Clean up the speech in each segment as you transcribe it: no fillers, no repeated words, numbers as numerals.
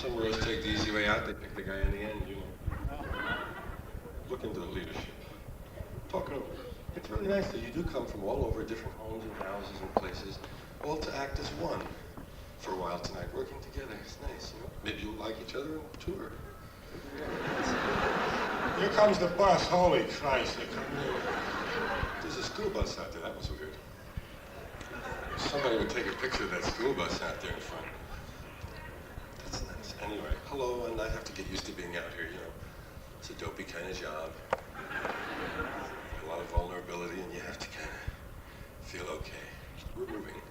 Some roads take the easy way out, they pick the guy in the end, you know. Look into the leadership. Talk it over. It's really nice that you do come from all over different homes and houses and places, all to act as one for a while tonight, working together. It's nice, you know. Maybe you'll like each other and tour. Here comes the bus. Holy Christ, they're coming in. There's a school bus out there. That was weird. Somebody would take a picture of that school bus out there in front. That's nice. Anyway, hello, and I have to get used to being out here, you know. It's a dopey kind of job. A lot of vulnerability, and you have to kind of feel okay. We're moving.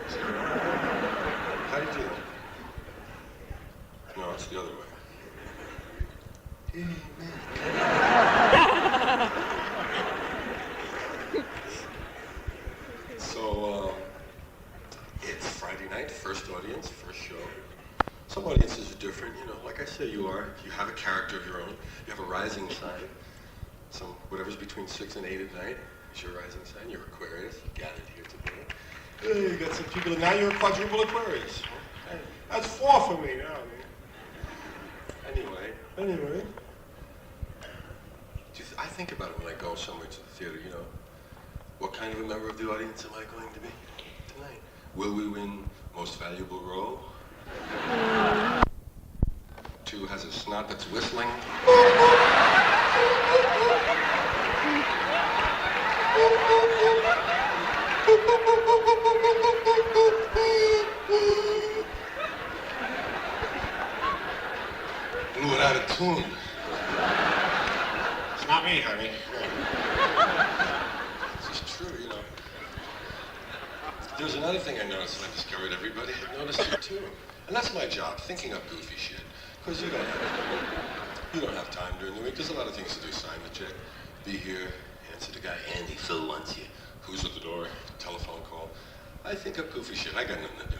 So, how do you do? No, it's the other way. So, it's Friday night, first audience, first show. Some audiences are different, you know, like I say, you have a character of your own. You have a rising sign. Whatever's between 6 and 8 at night is your rising sign. You're Aquarius, you gathered here today. Hey, you got some people, now you're a quadruple Aquarius. Hey, that's 4 for me now, man. Anyway. I think about it when I go somewhere to the theater, you know. What kind of a member of the audience am I going to be tonight? Will we win most valuable role? 2 has a snot that's whistling. Blew it out of tune. It's not me, honey. This is true, you know. There's another thing I noticed when I discovered everybody had noticed it too. And that's my job, thinking up goofy shit. Because you don't have time during the week. There's a lot of things to do. Sign the check, be here, answer the guy, Andy, Phil wants you. Who's at the door? Telephone call. I think up goofy shit. I got nothing to do.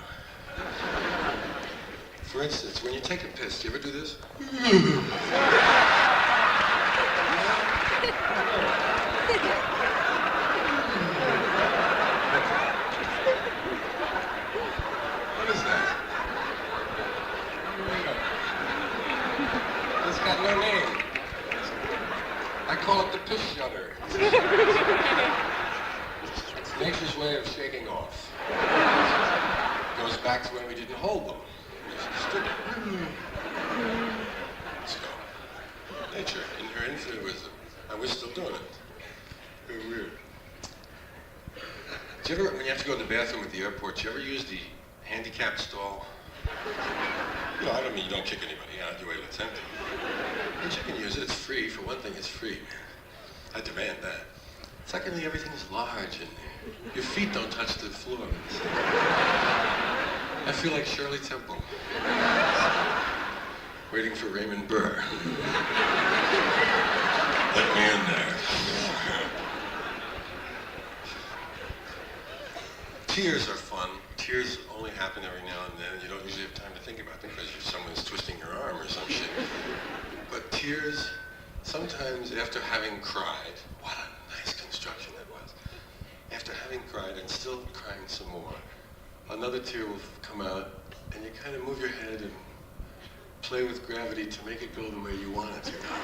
For instance, when you take a piss, do you ever do this? What is that? It's got no name. I call it the piss shudder. It's nature's way of shaking off. It goes back to when we didn't hold them. We just stood there. So, nature, in her infinite wisdom, and we're still doing it. Very weird. Do you ever, when you have to go to the bathroom at the airport, do you ever use the handicapped stall? You know, I don't mean you don't kick anybody out, you wait till it's empty. But you can use it, it's free. For one thing, it's free. I demand that. Secondly, everything's large in there. Your feet don't touch the floor. I feel like Shirley Temple. Waiting for Raymond Burr. Let me in there. Tears are fun. Tears only happen every now and then. You don't usually have time to think about them because someone's twisting your arm or some shit. But tears, sometimes after having cried, what a nice construction that was. After having cried and still crying some more, another tear will come out and you kind of move your head and play with gravity to make it go the way you want it to go.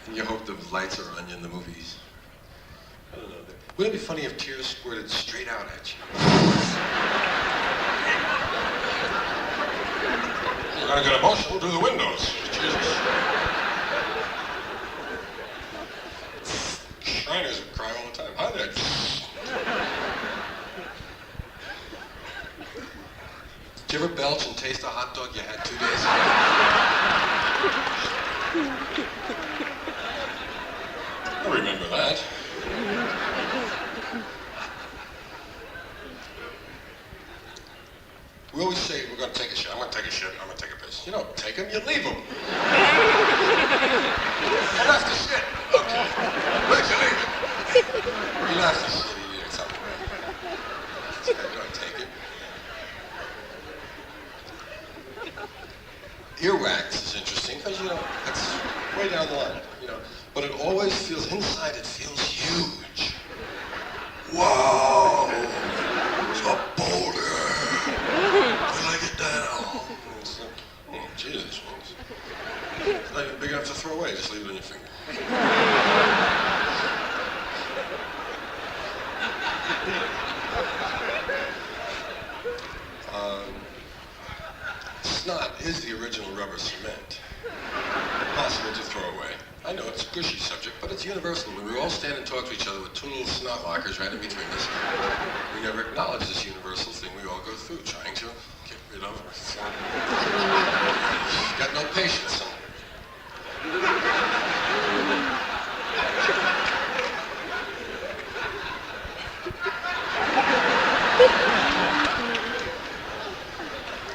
And you hope the lights are on you in the movies. I don't know. Wouldn't it be funny if tears squirted straight out at you? You're gonna get emotional through the windows. Jesus. Shriners would cry all the time. Hi there. Did you ever belch and taste a hot dog you had 2 days ago? I remember that. We always say we're going to take a shit. I'm going to take a shit. I'm going to take a piss. You don't take them, you leave them. I left the shit. Okay. Where'd you leave it? You left the shit. You did something. You don't take it. Earwax is interesting because, you know, that's way down the line, you know. But it always feels, inside it feels huge. Whoa! It's a boulder. When I get down. away, just leave it on your finger. Snot is the original rubber cement. Impossible to throw away. I know it's a gushy subject, but it's universal. When we all stand and talk to each other with two little snot lockers right in between us, we never acknowledge this universal thing we all go through, trying to get rid of it. Got no patience.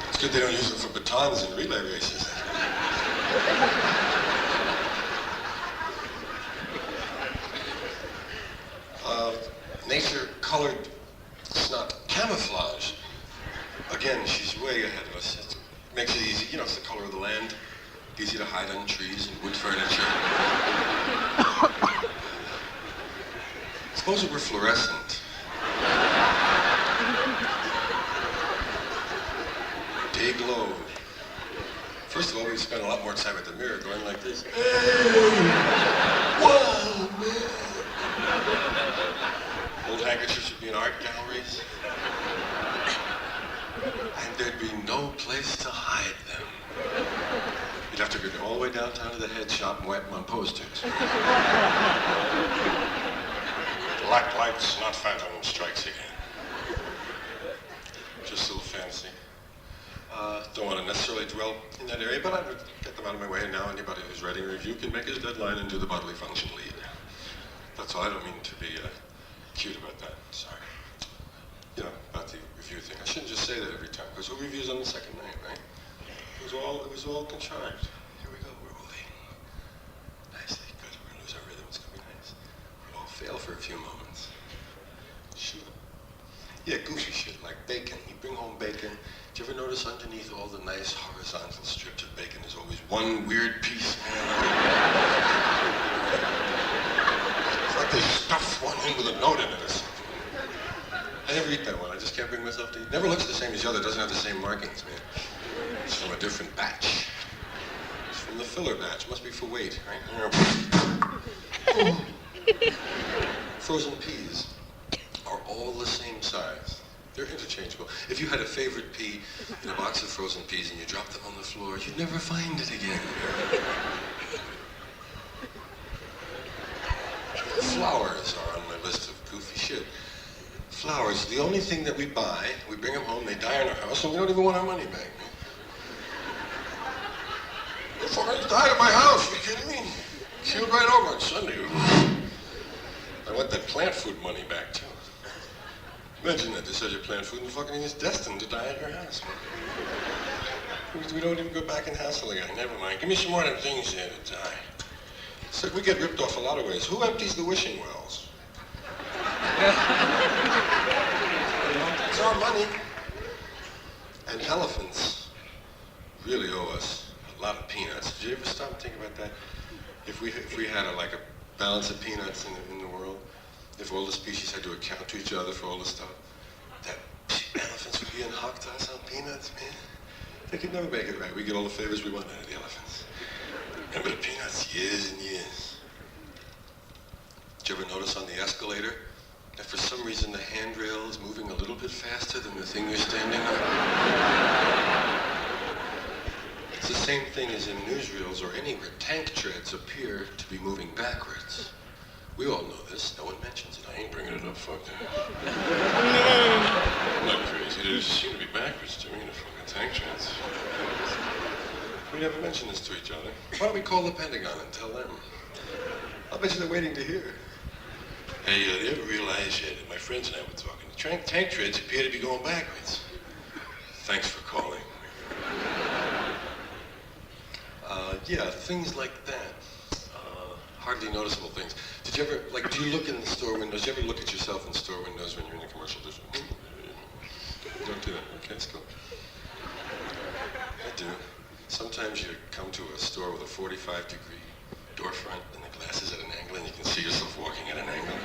It's good they don't use it for batons in relay races. Nature colored snot camouflage. Again, she's way ahead of us. It makes it easy. You know, it's the color of the land. Easy to hide on trees and wood furniture. Suppose it were fluorescent. Day glow. First of all, we spend a lot more time at the mirror going like this. Hey! Whoa, man! Old handkerchiefs would be in art galleries. And there'd be no place to hide them. You'd have to go all the way downtown to the head shop and wipe them on posters. Black lights, not phantom strikes again. Just a little fantasy. Don't want to necessarily dwell in that area, but I would get them out of my way, and now anybody who's writing a review can make his deadline and do the bodily function lead. That's all. I don't mean to be cute about that. Sorry. You know, about the review thing. I shouldn't just say that every time, because who reviews on the second night, right? It was all contrived. Here we go. We're moving. Nicely. Good. We're going to lose our rhythm. It's going to be nice. We'll all fail for a few moments. Shoot. Yeah, goofy shit, like bacon. You bring home bacon. Do you ever notice underneath all the nice horizontal strips of bacon, there's always one weird piece? It's like they stuffed one in with a note in it or something. I never eat that one. I just can't bring myself to eat. Never looks the same as the other. It doesn't have the same markings, man. It's from a different batch. It's from the filler batch. Must be for weight, right? Frozen peas are all the same size. They're interchangeable. If you had a favorite pea in a box of frozen peas and you dropped them on the floor, you'd never find it again. Flowers are on my list of goofy shit. Flowers, the only thing that we buy, we bring them home, they die in our house, and we don't even want our money back. The flowers died at my house, are you kidding me? Killed right over on Sunday. I want that plant food money back, too. Imagine that, they said your plant food and the fucking thing is destined to die at your house, man. We don't even go back and hassle again. Never mind. Give me some more of them things there to die. So we get ripped off a lot of ways. Who empties the wishing wells? It's our money. And elephants really owe us a lot of peanuts. Did you ever stop and think about that? If we had a balance of peanuts in the world, if all the species had to account to each other for all the stuff, that elephants would be in hock to us on peanuts, man. They could never make it right. We get all the favors we want out of the elephants. Remember the peanuts? Years and years. Did you ever notice on the escalator that for some reason the handrail is moving a little bit faster than the thing you're standing on? It's the same thing as in newsreels or anywhere. Tank treads appear to be moving backwards. We all know this. No one mentions it. I ain't bringing it up. Fuck that. I'm not crazy. They just seem to be backwards to me, the fucking tank treads. We never mention this to each other. Why don't we call the Pentagon and tell them? I'll bet you they're waiting to hear. Hey, do you ever realize that my friends and I were talking? The tank treads appear to be going backwards. Thanks for calling. Yeah, things like that. Hardly noticeable things. Did you ever, do you look in the store windows? Do you ever look at yourself in store windows when you're in a commercial district? Don't do that. Okay, that's cool. I do. Sometimes you come to a store with a 45-degree door front and the glass is at an angle and you can see yourself walking at an angle.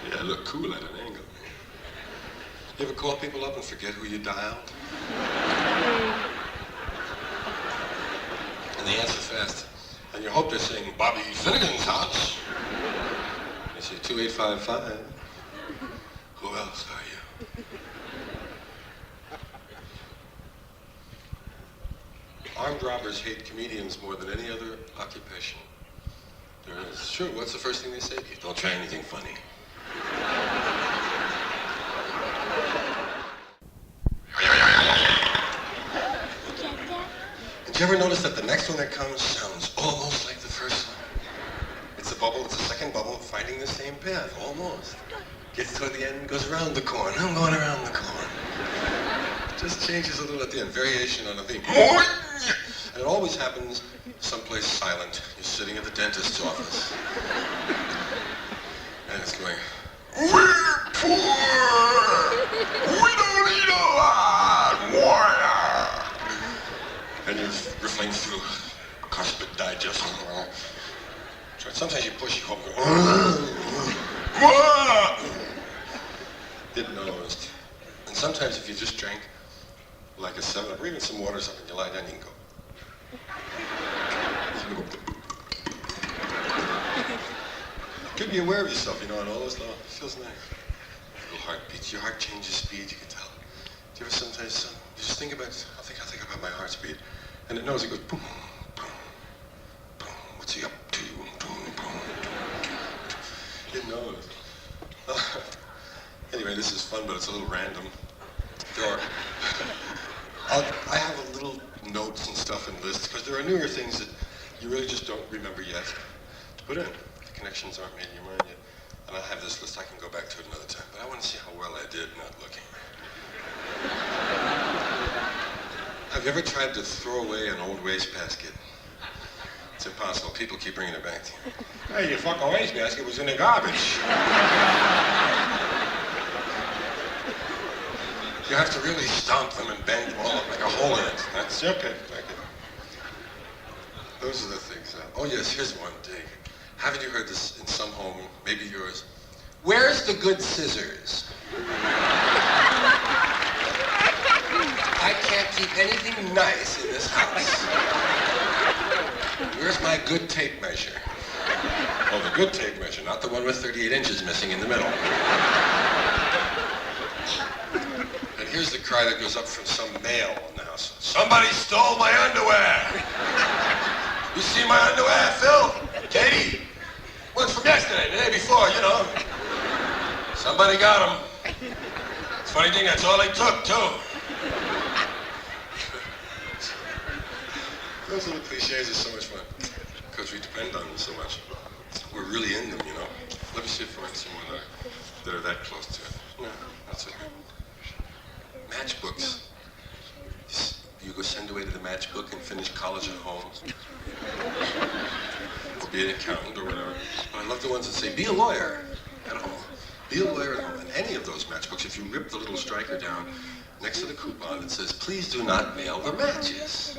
Yeah, I look cool at an angle. You ever call people up and forget who you dialed? And they answer fast. And you hope they're saying Bobby Finnegan's house. You say 2855. Who else are you? Armed robbers hate comedians more than any other occupation there is. Sure, what's the first thing they say to you? Don't try anything funny. Did you ever notice that the next one that comes sounds almost like the first one? It's a bubble, it's a second bubble, finding the same path, almost. Gets to the end, goes around the corn. I'm going around the corn. Just changes a little at the end, variation on a theme. And it always happens someplace silent. You're sitting at the dentist's office. And it's going, we're poor! We don't eat a lot! And you're riffling through cuspid digest. Sometimes you push your home. Didn't notice. And sometimes if you just drank like a 7-Up or even some water or something, you lie down, you can go. Could be aware of yourself, you know, and all those little, it feels nice. Little heartbeats. Your heart changes speed, you can tell. Do you ever sometimes, you just think about, I'll think about my heart speed. And it knows, it goes boom, boom, boom. What's he up to? Boom, boom, boom. It knows. Anyway, this is fun, but it's a little random. I have a little notes and stuff and lists, because there are newer things that you really just don't remember yet to put in. The connections aren't made in your mind yet. And I have this list, I can go back to it another time, but I want to see how well I did not looking. Have you ever tried to throw away an old wastebasket? It's impossible. People keep bringing it back to you. Hey, your fucking wastebasket was in the garbage. You have to really stomp them and bang them all up, make a hole in it. That's okay. Those are the things. Oh yes, here's one thing. Haven't you heard this in some home, maybe yours? Where's the good scissors? I can't keep anything nice in this house. Where's my good tape measure? Oh, the good tape measure, not the one with 38 inches missing in the middle. And here's the cry that goes up from some male in the house. Somebody stole my underwear! You see my underwear, Phil? Katie? One's from yesterday, the day before, you know. Somebody got them. Funny thing, that's all they took, too. Those little cliches are so much fun, because we depend on them so much. We're really in them, you know. Let me see if I find someone that are that close to it. No, that's it. Matchbooks. You go send away to the matchbook and finish college at home. Or be an accountant or whatever. But I love the ones that say, be a lawyer at home. Be a lawyer at home. And any of those matchbooks, if you rip the little striker down, next to the coupon it says, please do not mail the matches.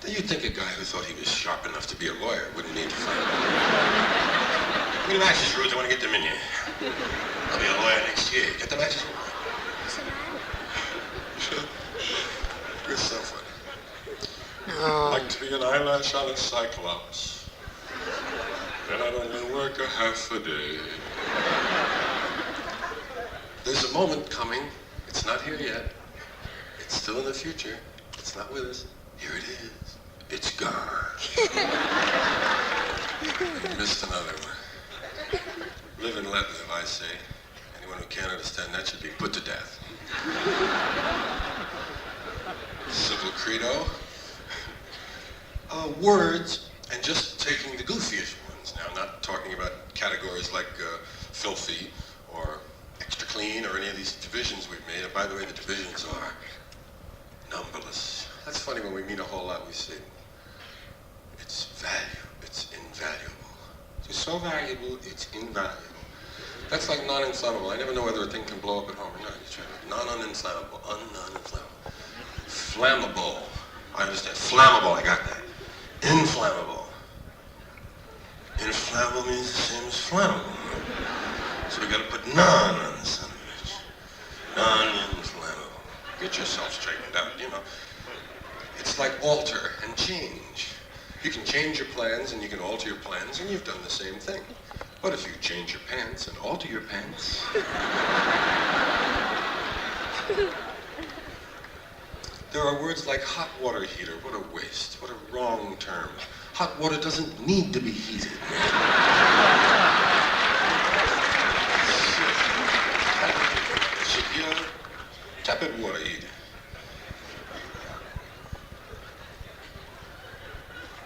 Then you'd think a guy who thought he was sharp enough to be a lawyer wouldn't need to find them. Give me the matches, Ruth. I want to get them in here. I'll be a lawyer next year. Get the matches. It's so funny. I'd like to be an eyelash on a cyclops. Then I'd only work a half a day. There's a moment coming. It's not here yet. It's still in the future. It's not with us. Here it is. It's gone. You missed another one. Live and let live, I say. Anyone who can't understand that should be put to death. Simple credo. Words, and just taking the goofiest ones now. I'm not talking about categories like filthy or extra clean or any of these divisions we've made. And by the way, the divisions are numberless. That's funny, when we mean a whole lot, we say it's value, it's invaluable. It's so valuable, it's invaluable. That's like non-inflammable. I never know whether a thing can blow up at home or not. You try it. Non-inflammable, non-inflammable. Flammable. I understand. Flammable, I got that. Inflammable. Inflammable means the same as flammable. So we gotta put non on the sandwich. Non-inflammable. Get yourself straightened out, you know. It's like alter and change. You can change your plans and you can alter your plans, and you've done the same thing. But if you change your pants and alter your pants... There are words like hot water heater. What a waste. What a wrong term. Hot water doesn't need to be heated. Tepid water heater.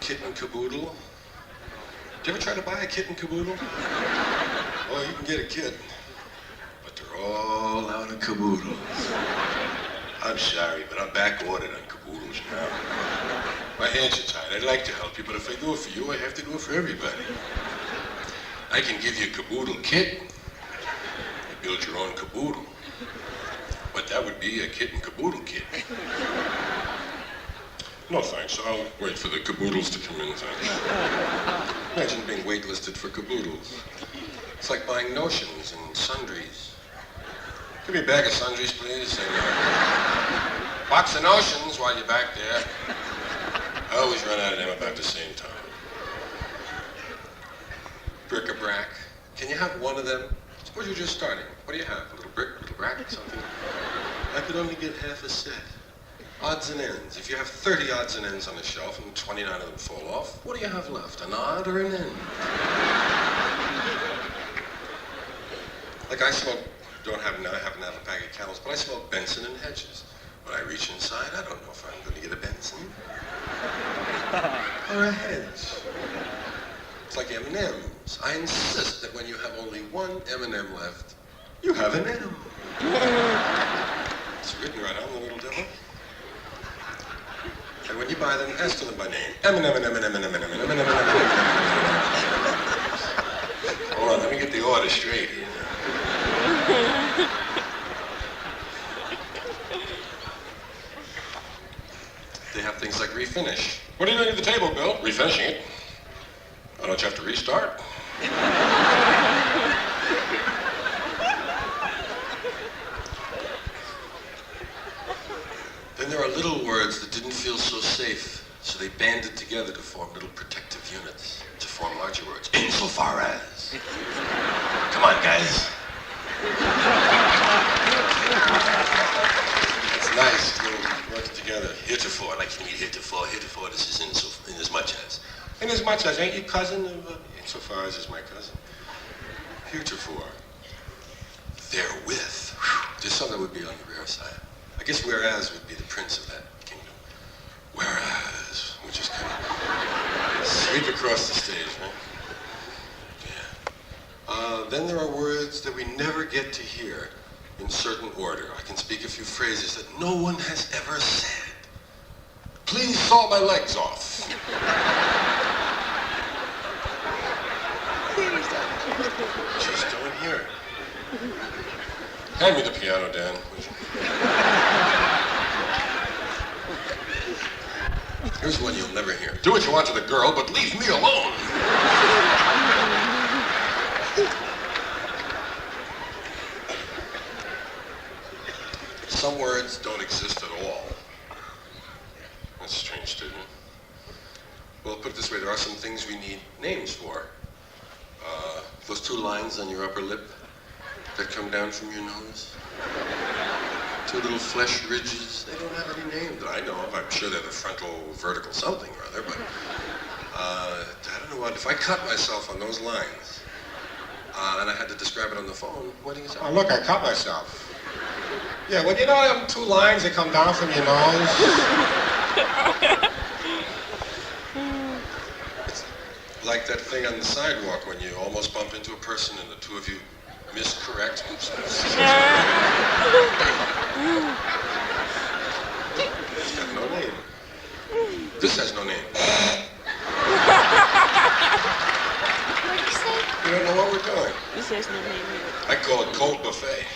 Kitten caboodle. Did you ever try to buy a kitten caboodle? Well, you can get a kitten, but they're all out of caboodles. I'm sorry, but I'm back ordered on caboodles now. My hands are tied. I'd like to help you, but if I do it for you, I have to do it for everybody. I can give you a caboodle kit. You build your own caboodle. But that would be a kitten caboodle kit. No thanks, I'll wait for the caboodles to come in, thanks. Imagine being waitlisted for caboodles. It's like buying notions and sundries. Give me a bag of sundries, please, and box of notions while you're back there. I always run out of them about the same time. Bric-a-brac. Can you have one of them? Suppose you're just starting. What do you have? A little brick, a little brack, something? I could only get half a set. Odds and ends. If you have 30 odds and ends on the shelf and 29 of them fall off, what do you have left? An odd or an end? Like I happen to have a pack of Camels, but I smoke Benson and Hedges. When I reach inside, I don't know if I'm going to get a Benson or a Hedge. It's like M&Ms. I insist that when you have only one M&M left, you have an M. It's written right on the little devil. And when you buy them, ask them by name. M&M. Hold on, let me get the order straight here. They have things like refinish. What are you doing at the table, Bill? Refinishing it. Oh, don't you have to restart? Then there are little words that didn't feel so safe, so they banded together to form little protective units, to form larger words. Insofar as. Come on, guys. It's nice to work together. Heretofore, like you need heretofore. Heretofore, this is in as much as. In as much as, ain't you cousin of, insofar as is my cousin. Heretofore. Therewith. Whew. There's some that would be on the rare side. I guess whereas would be the prince of that kingdom. Whereas, we just kind of sweep across the stage, right? Yeah. Then there are words that we never get to hear in certain order. I can speak a few phrases that no one has ever said. Please saw my legs off. Just don't hear it. Hand me the piano, Dan. Here's one you'll never hear. Do what you want to the girl, but leave me alone. Some words don't exist at all. That's a strange statement. Well, put it this way, there are some things we need names for. Those two lines on your upper lip that come down from your nose. Two little flesh ridges. They don't have any name that I know of. I'm sure they're the frontal vertical something or other, but I don't know what. If I cut myself on those lines and I had to describe it on the phone, what do you say? Oh, look, I cut myself. Yeah, well, you know them two lines that come down from your nose? It's like that thing on the sidewalk when you almost bump into a person and the two of you miscorrect themselves. It's got no name. This has no name. You don't know what we're doing. This has no name either. I call it cold buffet.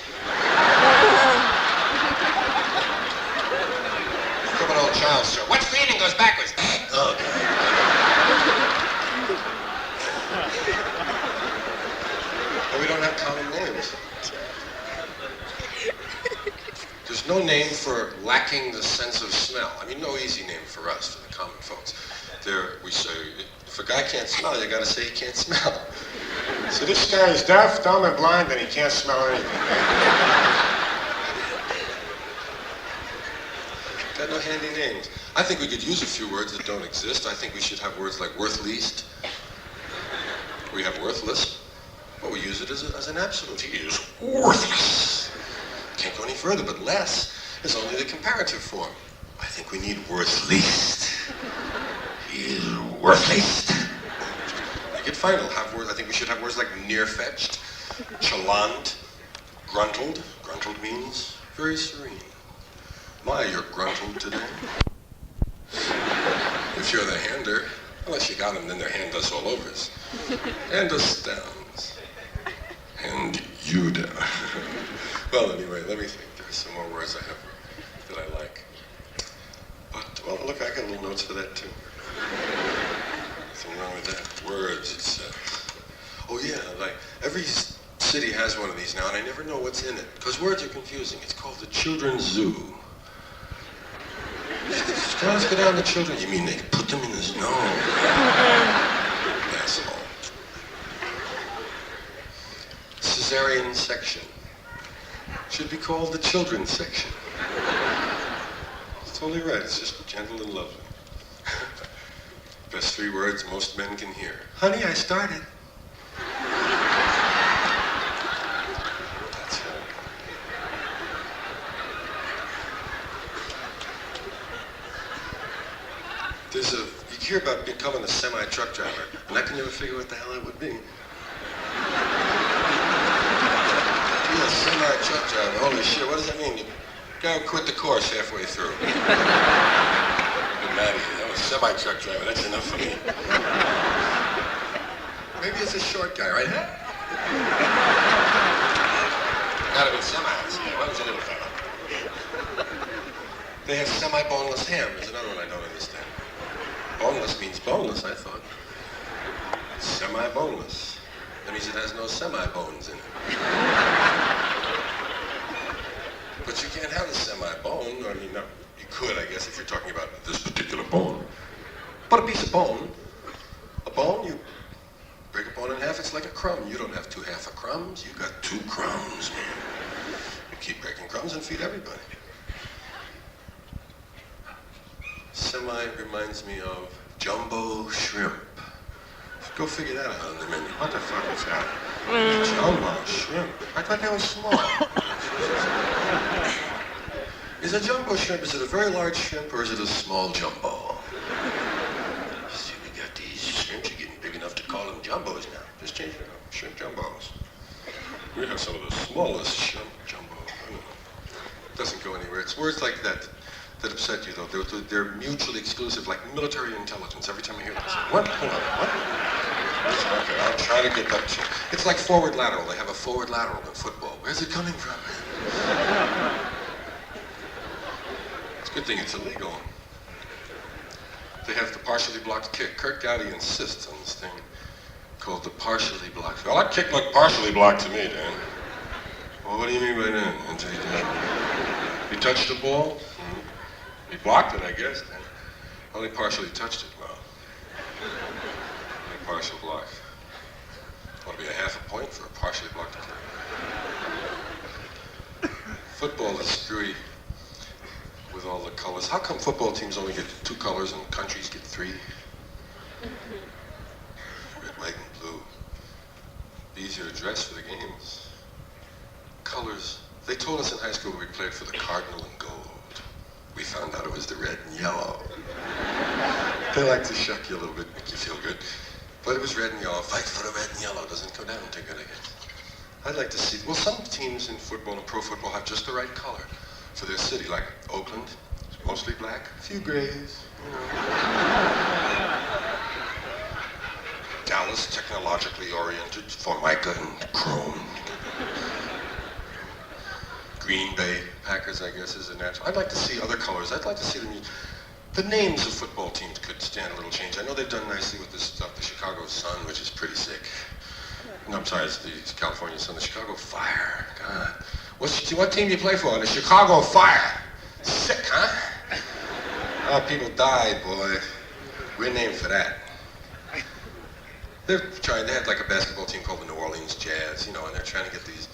From an old child's show. What's feeding goes backwards. Oh, but we don't have common names. There's no name for lacking the sense of smell. I mean, no easy name for us, for the common folks. We say, if a guy can't smell, you gotta say he can't smell. So this guy is deaf, dumb, and blind, and he can't smell anything. Got no handy names. I think we could use a few words that don't exist. I think we should have words like worth least. We have worthless, but we use it as an absolute. He is worthless. Can't go any further, but less is only the comparative form. I think we need worth least. He is worth least. Make it final. Have words. I think we should have words like near-fetched, chalant, gruntled. Gruntled means very serene. My, you're gruntled today. If you're the hander, unless you got them, then they're hand us all overs. Hand us downs. Hand you down. Well, anyway, let me think. There's some more words I have that I like. But, well, look, I got little notes for that, too. Nothing wrong with that. Words, it says. Oh, yeah, like, every city has one of these now, and I never know what's in it, because words are confusing. It's called the Children's Zoo. Let's go down to children. You mean they could put them in the zoo? No. Asshole. Cesarean section. Should be called the children's section. It's totally right. It's just gentle and lovely. Best 3 words most men can hear. Honey, I started. That's right. You hear about becoming a semi-truck driver, and I can never figure what the hell that would be. Be a semi-truck driver, holy shit, what does that mean? You gotta quit the course halfway through. Maddie, that was semi-truck driver, that's enough for me. Maybe it's a short guy, right? Gotta be semis. Yeah, what was a little fella? They have semi-boneless ham, is another one I don't understand. Boneless means boneless, I thought. Semi-boneless. That means it has no semi-bones in it. But you can't have a semi-bone. I mean, no, you could, I guess, if you're talking about this particular bone. But a piece of bone, you break a bone in half, it's like a crumb. You don't have 2 half a crumbs, you got 2 crumbs, man. You keep breaking crumbs and feed everybody. Semi reminds me of jumbo shrimp. Go figure that out on the menu. What the fuck is that? Jumbo shrimp. I thought they were small. Is a jumbo shrimp, is it a very large shrimp or is it a small jumbo? See, we got these shrimps, you're getting big enough to call them jumbos now. Just change it up. Shrimp jumbos. We have some of the smallest shrimp jumbo. Doesn't go anywhere. It's words like that that upset you, though. They're mutually exclusive, like military intelligence. Every time I hear them, I say, what? Hold on, what? Okay, I'll try to get that. It's like forward lateral. They have a forward lateral in football. Where's it coming from, man? It's a good thing it's illegal. They have the partially blocked kick. Kurt Gowdy insists on this thing called the partially blocked. Well, that kick looked partially blocked to me, Dan. Well, what do you mean by that? He touched the ball? He blocked it, I guess. Then. Well, he partially touched it. Well, only partial block. Want to be a half a point for a partially blocked kick. Football is screwy with all the colors. How come football teams only get 2 colors and countries get 3? Red, white, and blue. Be easier to dress for the games. Colors. They told us in high school we played for the cardinal and gold. We found out it was the red and yellow. They like to shuck you a little bit, make you feel good. But it was red and yellow. Fight for the red and yellow. Doesn't go down too good, I guess. I'd like to see, well, some teams in football and pro football have just the right color for their city, like Oakland. It's mostly black, a few grays, you know. Dallas, technologically oriented, formica and chrome. Green Bay Packers, I guess, is a natural. I'd like to see other colors. I'd like to see them. The names of football teams could stand a little change. I know they've done nicely with this stuff, the Chicago Sun, which is pretty sick. No, I'm sorry, it's the California Sun, the Chicago Fire. God. What team do you play for? The Chicago Fire. Sick, huh? Oh, people died, boy. We're named for that. They had like a basketball team called the New Orleans Jazz, and they're trying to get these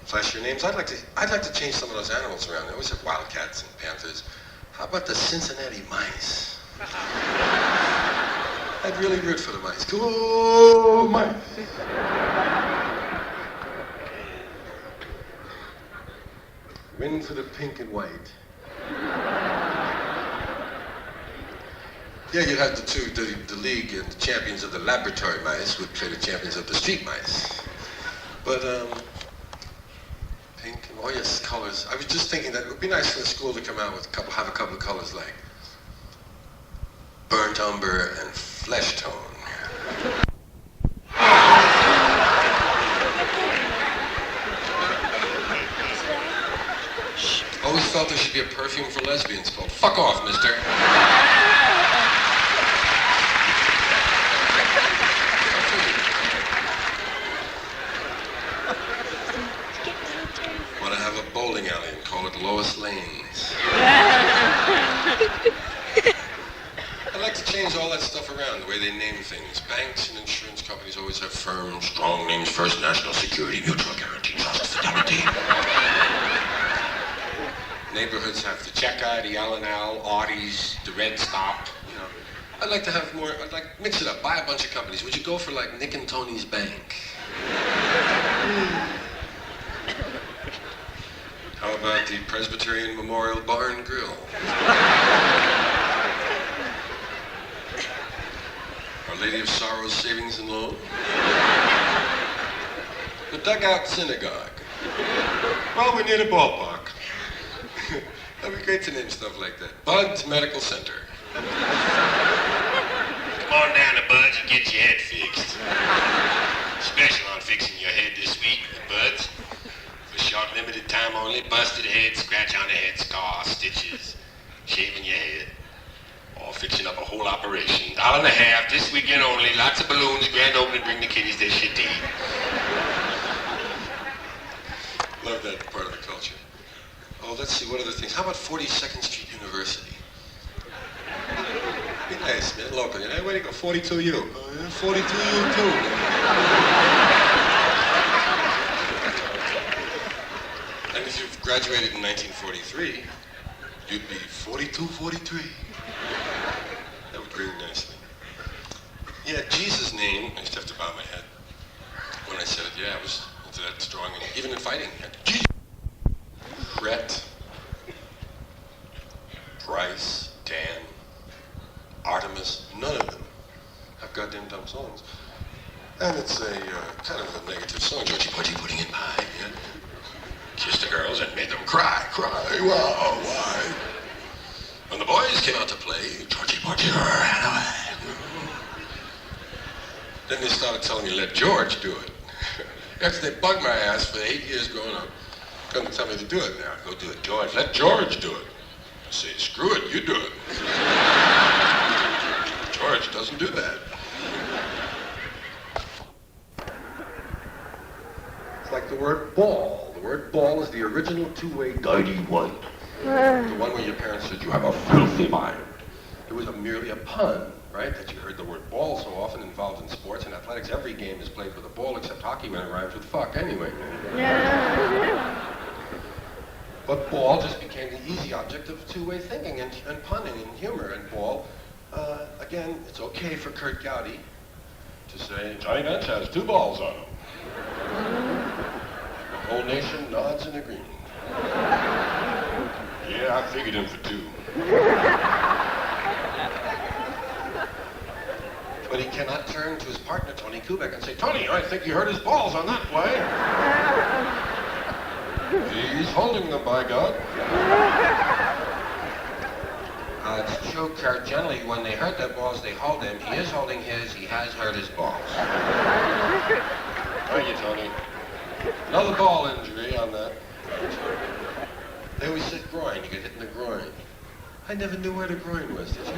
flashier names. I'd like to change some of those animals around. They always have wildcats and panthers. How about the Cincinnati Mice? I'd really root for the mice. Go mice! Win for the pink and white. Yeah, you'd have the league and the champions of the laboratory mice would play the champions of the street mice. But, pink and, oh yes, colors. I was just thinking that it would be nice for the school to come out with have a couple of colors like burnt umber and flesh tone. Always felt there should be a perfume for lesbians called Fuck Off, mister. Want to have a bowling alley and call it Lois Lanes. I'd like to change all that stuff around, the way they name things. Banks and insurance companies always have firm, strong names. First National Security, Mutual Guarantee, Trust, Fidelity. Neighborhoods have the Checker, the L&L, Audis, the Red Stop, I'd like to have more, mix it up, buy a bunch of companies. Would you go for like Nick and Tony's Bank? How about the Presbyterian Memorial Bar and Grill? Our Lady of Sorrows Savings and Loan? The Dugout Synagogue? Well, we need a ballpark. That'd be great to name stuff like that. Bud's Medical Center. Come on down to Bud's and get your head fixed. Special on fixing your head this week at Bud's. For short, limited time only, busted head, scratch on the head, scar, stitches, shaving your head, or fixing up a whole operation. $1.50 this weekend only, lots of balloons, grand opening, bring the kiddies their shit to eat. Love that part of the culture. Oh, let's see, what other things? How about 42nd Street University? Be nice, man, local. Hey, where do you go? 42U. Oh, yeah, 42U too. And if you've graduated in 1943, you'd be 4243. That would ring nicely. Yeah, Jesus' name, I used to have to bow my head when I said it. Yeah, I was into that strong, and even in fighting. Jesus. Brett, Bryce, Dan, Artemis, none of them have goddamn dumb songs. And it's a kind of a negative song. Georgie Porgy pudding in pie, yeah? Kissed the girls and made them cry, wow, why? When the boys came out to play, Georgie Porgy ran away. Then they started telling me, let George do it. After they bugged my ass for 8 years growing up, couldn't tell me to do it now. Go do it, George. Let George do it. I say, screw it, you do it. George doesn't do that. It's like the word ball. The word ball is the original two-way dirty one. The one where your parents said, you have a filthy mind. It was merely a pun, right? That you heard the word ball so often involved in sports and athletics. Every game is played with a ball except hockey when it rhymes with fuck anyway. But ball just became the easy object of two-way thinking and punning and humor. And ball, again, it's okay for Kurt Gowdy to say, Johnny Bench has 2 balls on him. The whole nation nods in agreement. Yeah, I figured him for 2. But he cannot turn to his partner, Tony Kubek, and say, Tony, I think you hurt his balls on that play. He's holding them, by God. It's true, Kurt. Generally, when they hurt their balls, they hold them. He is holding his. He has hurt his balls. Thank you, Tony. Another ball injury on that. They always said groin. You get hit in the groin. I never knew where the groin was, did you?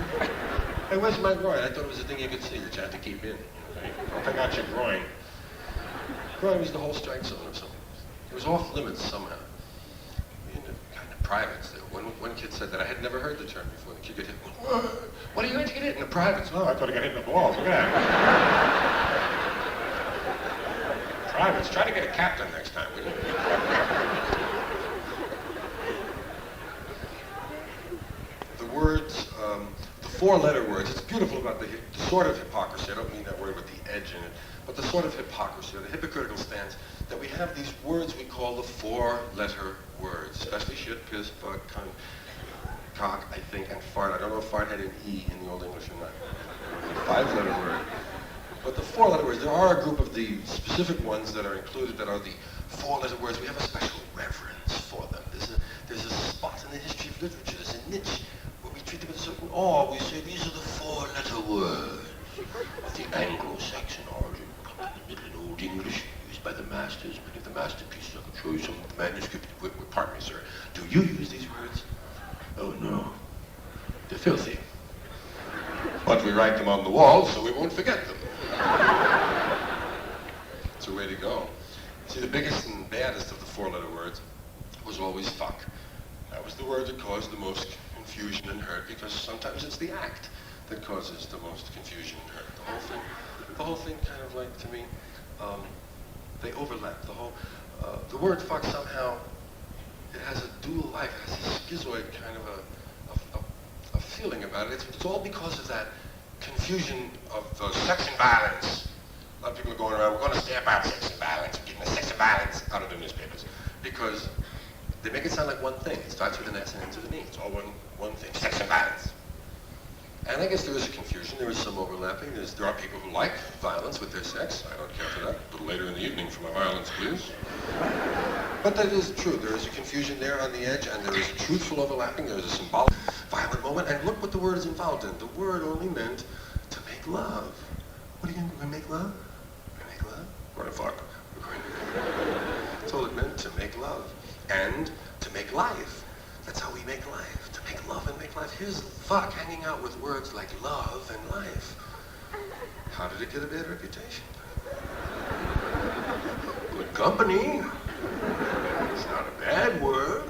Hey, where's my groin? I thought it was a thing you could see that you had to keep in. Don't pick out your groin. Groin was the whole strike zone or something. It was off limits somehow. privates. One kid said that. I had never heard the term before. The kid got hit. What are you going to get hit in the privates? Oh, I thought I got hit in the balls. Look at that. Privates. Try to get a captain next time, will you? The words, the four-letter words, it's beautiful about the sort of hypocrisy. I don't mean that word with the edge in it, but the sort of hypocrisy, or the hypocritical stance, that we have these words we call the four-letter words, especially shit, piss, fuck, cunt, cock, I think, and fart. I don't know if fart had an E in the Old English or not. Five-letter word. But the four-letter words, there are a group of the specific ones that are included that are the four-letter words. We have a special reverence for them. There's a spot in the history of literature, there's a niche where we treat them with a certain awe. We say these are the four-letter words of the Anglo-Saxon origin, in Old English, used by the masters. Many of the masterpieces, I can show you some of the manuscripts. Pardon me, sir. Do you use these words? Oh, no. They're filthy. But we write them on the wall so we won't forget them. It's a way to go. See, the biggest and baddest of the four-letter words was always fuck. That was the word that caused the most confusion and hurt, because sometimes it's the act that causes the most confusion and hurt. The whole thing kind of like, to me, they overlap. The word fuck somehow, it has a dual life, it has a schizoid kind of a feeling about it. It's all because of that confusion of sex and violence. A lot of people are going around, we're going to stay about sex and violence, we're getting the sex and violence out of the newspapers. Because they make it sound like one thing. It starts with an S and ends with an E. It's all one thing, sex and violence. And I guess there is a confusion, there is some overlapping. There are people who like violence with their sex. I don't care for that. A little later in the evening for my violence, please. But that is true. There is a confusion there on the edge, and there is truthful overlapping. There is a symbolic, violent moment. And look what the word is involved in. The word only meant to make love. What are you going to make love? Make love? We're going to fuck. That's all it meant, to make love. And to make life. That's how we make life. To make love and make life. Here's fuck hanging out with words like love and life. How did it get a bad reputation? Good company. It's not a bad word.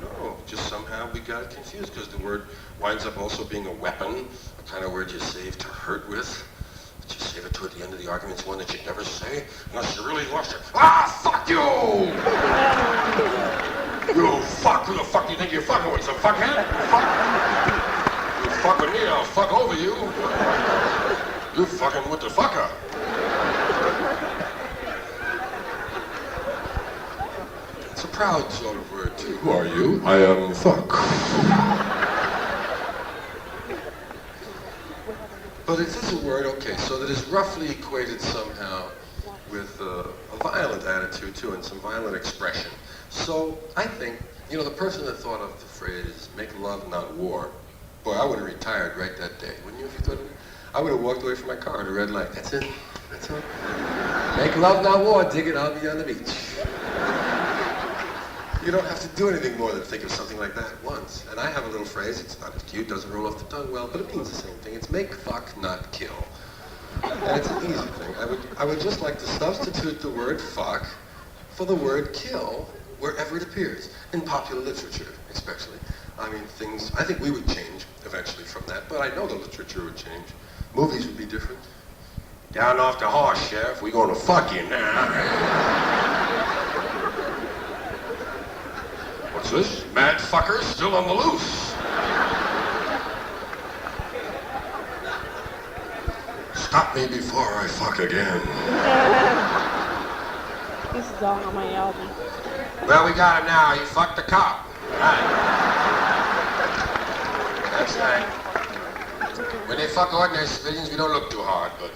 No, just somehow we got confused because the word winds up also being a weapon, a kind of word you save to hurt with. But you save it to at the end of the argument. It's one that you never say unless you really lost it. Ah, fuck you! You fuck, who the fuck do you think you're fucking with? Some fuckhead? Fuck. You fuck with me, I'll fuck over you. You fucking with the fucker. It's a proud sort of word, too. Who are you? I am fuck. But it is a word, okay, so that is roughly equated somehow with a violent attitude, too, and some violent expression. So I think, the person that thought of the phrase, make love, not war, boy, I would have retired right that day. Wouldn't you, if you thought of it? I would have walked away from my car at a red light. That's it. That's all. Make love, not war. Dig it, I'll be on the beach. You don't have to do anything more than think of something like that once. And I have a little phrase. It's not as cute, doesn't roll off the tongue well, but it means the same thing. It's make, fuck, not kill. And it's an easy thing. I would just like to substitute the word fuck for the word kill wherever it appears, in popular literature especially. I think we would change eventually from that, but I know the literature would change. Movies would be different. Down off the horse, Sheriff, we're gonna fuck you now. What's this? Mad fuckers still on the loose. Stop me before I fuck again. This is all on my album. Well, we got him now. He fucked the cop. Right. That's right. When they fuck ordinary civilians, we don't look too hard, but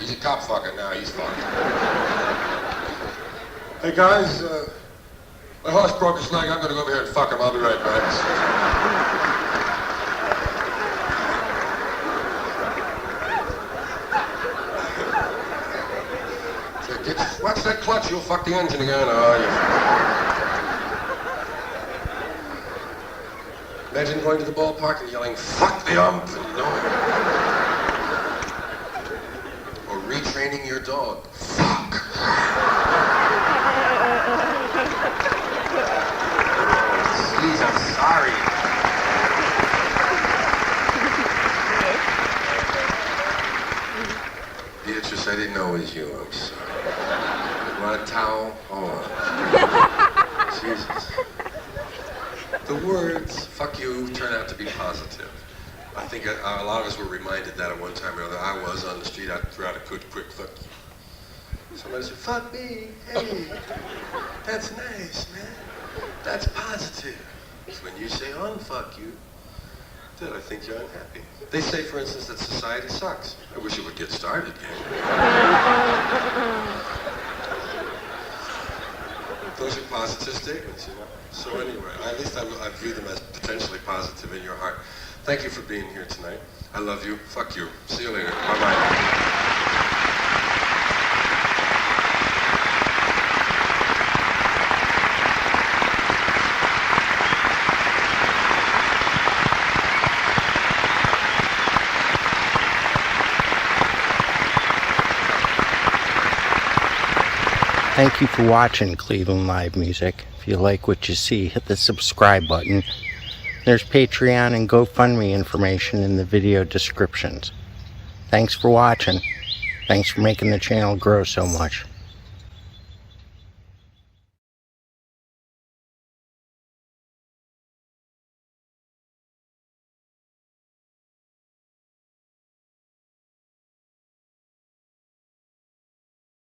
he's a cop fucker now. He's fucked. Hey, guys, my horse broke his leg. I'm going to go over here and fuck him. I'll be right back. Watch that clutch, you'll fuck the engine again. Oh, yeah. Imagine going to the ballpark and yelling, fuck the ump, and or retraining your dog. Fuck. didn't know it was you. I'm sorry. You want a towel? Hold on. Jesus. The words, fuck you, turn out to be positive. I think a lot of us were reminded that at one time or other. I was on the street, I threw out a good, quick fuck you. Somebody said, fuck me, hey, that's nice, man. That's positive. So when you say unfuck you, then I think you're unhappy. They say, for instance, that society sucks. I wish it would get started, gang. Those are positive statements, you know. So anyway, at least I view them as potentially positive in your heart. Thank you for being here tonight. I love you. Fuck you. See you later. Bye-bye. Thank you for watching Cleveland Live Music. If you like what you see, hit the subscribe button. There's Patreon and GoFundMe information in the video descriptions. Thanks for watching. Thanks for making the channel grow so much.